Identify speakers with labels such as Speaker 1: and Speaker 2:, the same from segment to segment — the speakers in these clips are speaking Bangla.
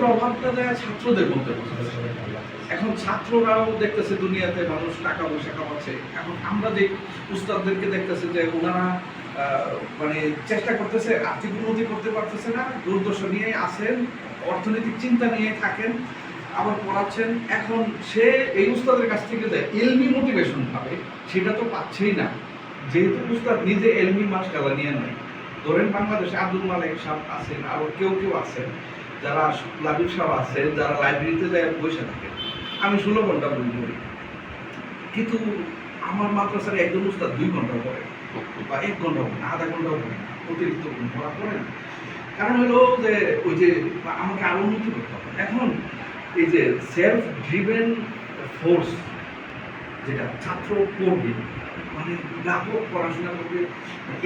Speaker 1: প্রভাবটা দেয় ছাত্রদের মধ্যে। এখন ছাত্ররাও দেখতেছে দুনিয়াতে মানুষ টাকা পয়সা কামাচ্ছে। এখন আমরা যে উস্তাদদেরকে দেখতেছে যে ওনারা মানে চেষ্টা করতেছে, আর্থিক উন্নতি করতে পারতেছে না, দুর্দশা নিয়ে আসেন, অর্থনৈতিক চিন্তা নিয়ে থাকেন, আবার পড়াচ্ছেন। এখন সে এই উস্তাদের কাছ থেকে যে এলমি মোটিভেশন পাবে সেটা তো পাচ্ছেই না, যেহেতু উস্তাদ নিজে এলমি মাশকালা নিয়ে নাই। ধরেন বাংলাদেশে আব্দুল মালিক সাহেব আছেন, আরও কেউ আছেন যারা লাবিব সাহেব আছেন, যারা লাইব্রেরিতে যায় বসে থাকেন। আমি 16 ঘন্টা বই পড়ি, কিন্তু আমার মাদ্রাসার একজন উস্তাদ 2 ঘন্টা পড়ে বা 1 ঘন্টা পড়ে, আধা ঘন্টাও পড়ে না, অতিরিক্ত পড়া পড়ে না। কারণ হলো যে ওই যে আমাকে আরো উন্নতি করতে হবে। এখন এই যে সেলফ ড্রিভেন ফোর্স, যেটা ছাত্র পড়বে মানে ব্যাপক পড়াশোনা করবে,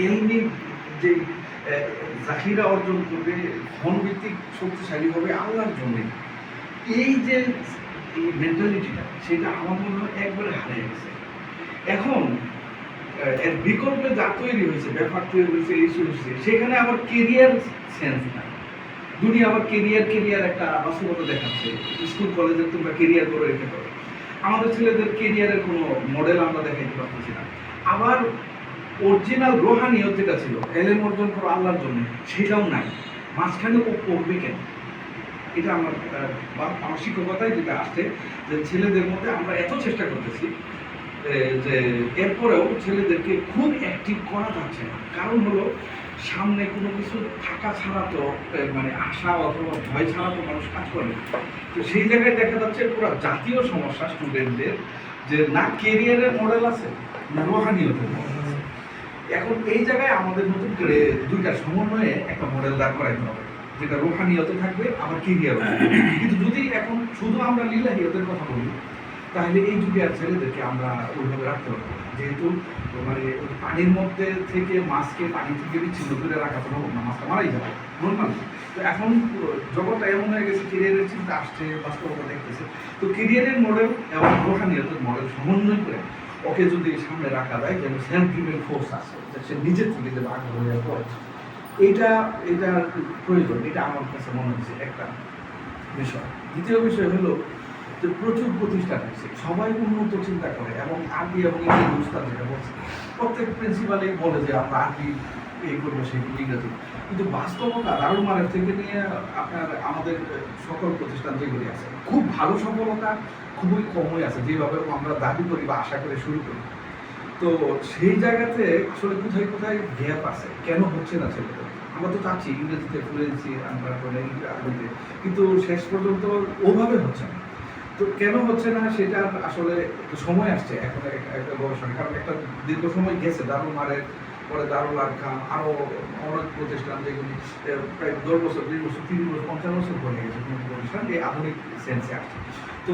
Speaker 1: এমনি যে জাহিরা অর্জন করবে, ধনভিত্তিক শক্তিশালী হবে আল্লাহর জন্য, এই যে মেন্টালিটিটা সেটা আমার মনে হয় একবারে হারিয়ে গেছে। এখন এর বিকল্পে যা তৈরি হয়েছে, ব্যাপার তৈরি হয়েছে, ইস্যু হয়েছে, সেখানে আবার কেরিয়ার সেন্স নাই। দুনিয়া আবার কেরিয়ার একটা বাস্তবতা দেখাচ্ছে, স্কুল কলেজে তোমরা কেরিয়ার করে রেখে করো। আমাদের ছেলেদের কেরিয়ারের কোনো মডেল আমরা দেখাইতে পারতেছি না। আবার অরিজিনাল রোহানিয়ত যেটা ছিল, এলেম অর্জন করো আল্লাহর জন্য, সেটাও নাই। মাঝখানে ও পড়বে কেন? এটা আমার শিক্ষকতায় যেটা আসছে, যে ছেলেদের মধ্যে আমরা এত চেষ্টা করতেছি যে এরপরেও ছেলেদেরকে খুব অ্যাক্টিভ করা যাচ্ছে না। কারণ হলো সামনে কোনো কিছু থাকা ছাড়া তো মানে আশা অথবা ভয় ছাড়া তো মানুষ কাজ করে না। তো সেই জায়গায় দেখা যাচ্ছে পুরো জাতীয় সমস্যা স্টুডেন্টদের, যে না কেরিয়ারের মডেল আছে না রোহানিয়তের মডেল আছে। এখন এই জায়গায় আমাদের নতুন করে দুইটা সমন্বয়ে একটা মডেল দাঁড় করাইতে হবে, যেটা রোহানিয়তে থাকবে আবার কেরিয়ার। কিন্তু যদি এখন শুধু আমরা লিলাহিয়তের কথা বলি, তাহলে এই যুগে আর ছেলেদেরকে আমরা ওইভাবে রাখতে পারবো না। যেহেতু মানে পানির মধ্যে থেকে মাছকে পানি থেকে বিচ্ছিন্ন করে রাখা তো না, মাছটা মারাই যাবে নর্মাল। তো এখন জগৎটা এমন হয়ে গেছে, কেরিয়ারের চিন্তা আসছে, বাস্তবতা দেখতেছে। তো কেরিয়ারের মডেল এবং রোহানিয়তের মডেল সমন্বয় করে ওকে যদি সামনে রাখা যায়, যেন সেলফ ড্রিভেন ফোর্স আছে, সে নিজের থেকে যে আগ্রহ হয়ে পড়ে, এটার প্রয়োজন। এটা আমার কাছে মনে হচ্ছে একটা বিষয়। দ্বিতীয় বিষয় হলো যে প্রচুর প্রতিষ্ঠান আছে, সবাই উন্নত চিন্তা করে, এবং আরবি এবং ইংরেজি উস্তাদ যেটা বলছে, প্রত্যেক প্রিন্সিপালই বলে যে আমরা আরবি এই করবো, সেই ইংরেজি। কিন্তু বাস্তবতা দারুল মারেফ থেকে নিয়ে আপনার আমাদের সকল প্রতিষ্ঠান যেগুলি আছে, খুব ভালো সফলতা খুবই কমই আছে, যেভাবে আমরা দাবি করি বা আশা করে শুরু করি। তো সেই জায়গাতে আসলে কোথায় কোথায় গ্যাপ আছে, কেন হচ্ছে না ছেলেদের? আমরা তো চাচ্ছি ইংরেজিতে ফ্লুয়েন্সি আমরা আরবিতে, কিন্তু শেষ পর্যন্ত ওভাবে হচ্ছে না। তো কেন হচ্ছে না সেটার আসলে সময় আসছে এখন একটা গবেষণা, কারণ একটা দীর্ঘ সময় গেছে দারুল মারের পরে দারুল আরকাম, আরও অনেক প্রতিষ্ঠান যেগুলি প্রায় 10 বছর, 20 বছর, 30 বছর, 50 বছর হয়ে গেছে কোনো প্রতিষ্ঠান এই আধুনিক সেন্সে আসছে। তো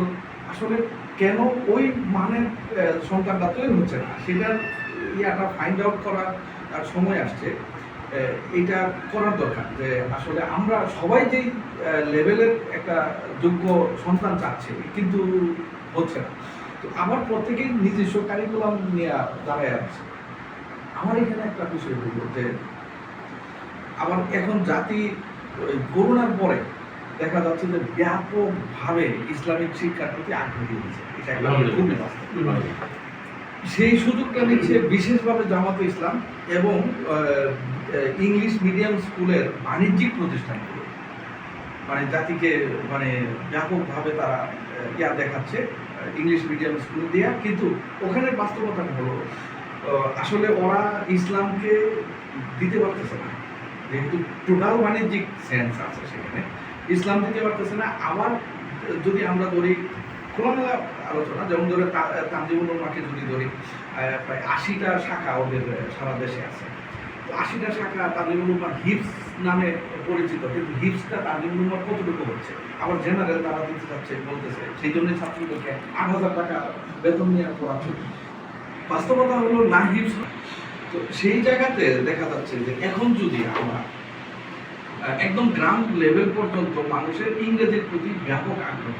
Speaker 1: আসলে কেন ওই মানের সন্তানটা তৈরি হচ্ছে না, সেটার ইয়াটা ফাইন্ড আউট করার সময় আসছে। এটা করার দরকার যে আসলে আমরা সবাই যেই লেভেলের একটা যোগ্য সন্তান চাচ্ছে, কিন্তু হচ্ছে না। তো আমার প্রত্যেকেই নিজস্ব কারিকুলাম নিয়ে দাঁড়ায় আছে। আমার এখানে একটা বিষয় বলব যে আমার এখন জাতি করোনার পরে দেখা যাচ্ছে যে ব্যাপকভাবে ইসলামিক শিক্ষার প্রতি আগ্রহী হয়েছে। এটা খুবই বাস্তব। সেই সুযোগটা নিচ্ছে বিশেষভাবে জামাতে ইসলাম এবং ইংলিশ মিডিয়াম স্কুলের বাণিজ্যিক প্রতিষ্ঠানগুলো, মানে জাতিকে মানে ব্যাপকভাবে তারা দেখাচ্ছে ইংলিশ মিডিয়াম স্কুল দেওয়া। কিন্তু ওখানে বাস্তবতা হলো আসলে ওরা ইসলামকে দিতে পারতেছে না, যেহেতু টোটাল বাণিজ্যিক সেন্স আছে সেখানে, ইসলাম দিতে পারতেছে না। আবার যদি আমরা ধরি খোলামেলা আলোচনা, যেমন ধরে তানজিমুল উলামাকে যদি ধরি, প্রায় 80টা শাখা ওদের সারা দেশে আছে। তো 80টা শাখা তানজিমুল উলামা হিপস নামে পরিচিত, কিন্তু হিপসটা তানজিমুল উলামার কতটুকু হচ্ছে? আবার জেনারেল তারা দিতে চাচ্ছে, বলতেছে সেই জন্যই ছাত্রদেরকে 8,000 টাকা বেতন নিয়ে পড়াচ্ছে। বাস্তবতা হলো না হিপস। তো সেই জায়গাতে দেখা যাচ্ছে যে এখন যদি আমরা একদম গ্রাউন্ড লেভেল পর্যন্ত মানুষের ইংরেজির প্রতি ব্যাপক আগ্রহ,